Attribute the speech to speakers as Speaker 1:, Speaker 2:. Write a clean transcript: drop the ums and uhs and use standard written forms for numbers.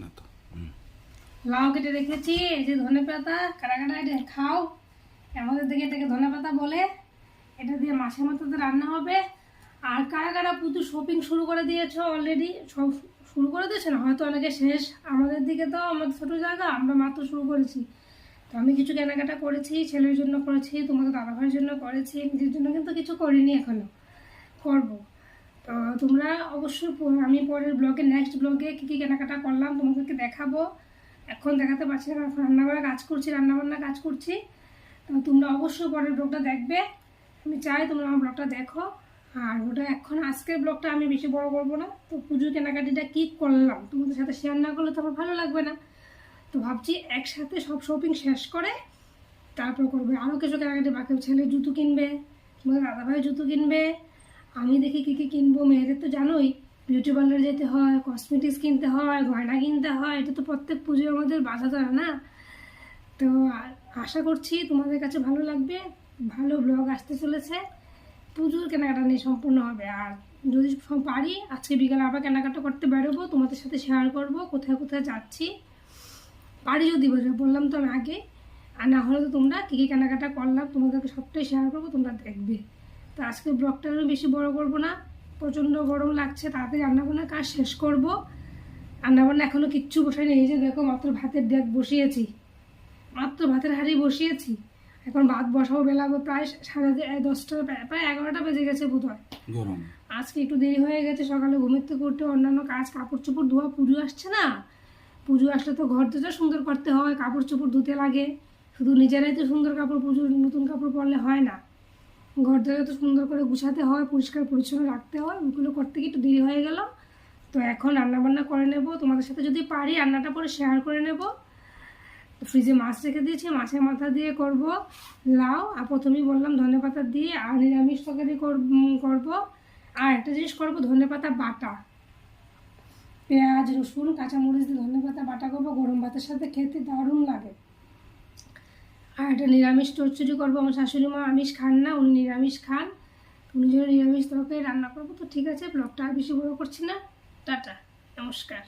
Speaker 1: না তো।
Speaker 2: লাউ কেটে রেখেছি, এই যে ধনে পাতা কাটা কাটা, এটা খাও। আমাদের দিকে এটাকে ধনে পাতা বলে। এটা দিয়ে মাছের মাথাতে রান্না হবে। আর কারা কারা প্রচুর শপিং শুরু করে দিয়েছো অলরেডি? সব শুরু করে দিয়েছে না, হয়তো অনেকে শেষ। আমাদের দিকে তো আমাদের ছোটো জায়গা, আমরা মাত্র শুরু করেছি। তো আমি কিছু কেনাকাটা করেছি, ছেলের জন্য করেছি, তোমাদের দাদাভাইয়ের জন্য করেছি, নিজের জন্য কিন্তু কিছু করিনি এখনো, করবো। তো তোমরা অবশ্যই আমি পরের ব্লগে, নেক্সট ব্লগে কী কী কেনাকাটা করলাম তোমাদেরকে দেখাবো। এখন দেখাতে পারছি না, এখন রান্নাঘরে কাজ করছি, রান্নাবান্না কাজ করছি। তো তোমরা অবশ্যই পরের ব্লগটা দেখবে, আমি চাই তোমরা আমার ব্লগটা দেখো। আর ওটা এখন আজকের ব্লগটা আমি বেশি বড় করবো না। তো পুজোর কেনাকাটিটা কী করলাম তোমাদের সাথে শেয়ার না করলে তো আমার ভালো লাগবে না। তো ভাবছি একসাথে সব শপিং শেষ করে তারপর করবে। আরও কিছু কেনাকাটি বাকি, ছেলে জুতো কিনবে, তোমাদের দাদাভাই জুতো কিনবে, আমি দেখি কী কী কিনবো। মেয়েদের তো জানোই, বিউটি পার্লার যেতে হয়, কসমেটিক্স কিনতে হয়, গয়না কিনতে হয়, এটা তো প্রত্যেক পুজোয় আমাদের বাধা ধরা না। তো আশা করছি তোমাদের কাছে ভালো লাগবে। ভালো ব্লগ আসতে চলেছে, পুজোর কেনাকাটা নিয়ে সম্পূর্ণ হবে। আর যদি পারি আজকে বিকালে আবার কেনাকাটা করতে বেরোবো, তোমাদের সাথে শেয়ার করব কোথায় কোথায় যাচ্ছি। পারি যদি বললাম তো আমি আগে, আর না হলে তো তোমরা কী কী কেনাকাটা করলাম তোমাদেরকে সবটাই শেয়ার করবো, তোমরা দেখবে। তো আজকে ব্লগটা আমি বেশি বড় করব না, প্রচণ্ড গরম লাগছে, তাড়াতাড়ি রান্নাবান্নার কাজ শেষ করব। রান্নাবান্না এখনও কিচ্ছু বসাইনি, এই যে দেখো মাত্র ভাতের ডেক বসিয়েছি, মাত্র ভাতের হাঁড়ি বসিয়েছি। এখন ভাত বসাবো, বেলাবো প্রায় 10:30, প্রায় 11টা বেজে গেছে বোধ হয়।
Speaker 1: গরম
Speaker 2: আজকে একটু দেরি হয়ে গেছে, সকালে ঘুমের থেকে উঠতে অন্যান্য কাজ, কাপড় চোপড় ধোয়া, পুজো আসছে না, পুজো আসলে তো ঘর দরজা সুন্দর করতে হয়, কাপড় চোপড় ধুতে লাগে। শুধু নিজেরাই তো সুন্দর কাপড়, পুজোর নতুন কাপড় পরলে হয় না, ঘর দরজা তো সুন্দর করে গুছাতে হয়, পরিষ্কার পরিচ্ছন্ন রাখতে হয়, ওগুলো করতে গিয়ে একটু দেরি হয়ে গেল। তো এখন রান্নাবান্না করে নেব, তোমাদের সাথে যদি পারি রান্নাটা পরে শেয়ার করে নেব। ফ্রিজে মাছ রেখে দিয়েছি, মাছের মাথা দিয়ে করব লাউ, আর প্রথমেই বললাম ধনে পাতা দিয়ে, আর নিরামিষ তরকারি করব। আর একটা জিনিস করব, ধনে পাতা বাটা, পেঁয়াজ রসুন কাঁচামরিচ দিয়ে ধনে পাতা বাটা করবো, গরম ভাতের সাথে খেতে দারুণ লাগে। আর একটা নিরামিষ চচ্চড়ি করবো, আমার শাশুড়ি মা আমিষ খান না, উনি নিরামিষ খান, উনি জন্য নিরামিষ তরকারি রান্না করবো। তো ঠিক আছে, ব্লগটা আর বেশি বড় করছি না, টাটা, নমস্কার।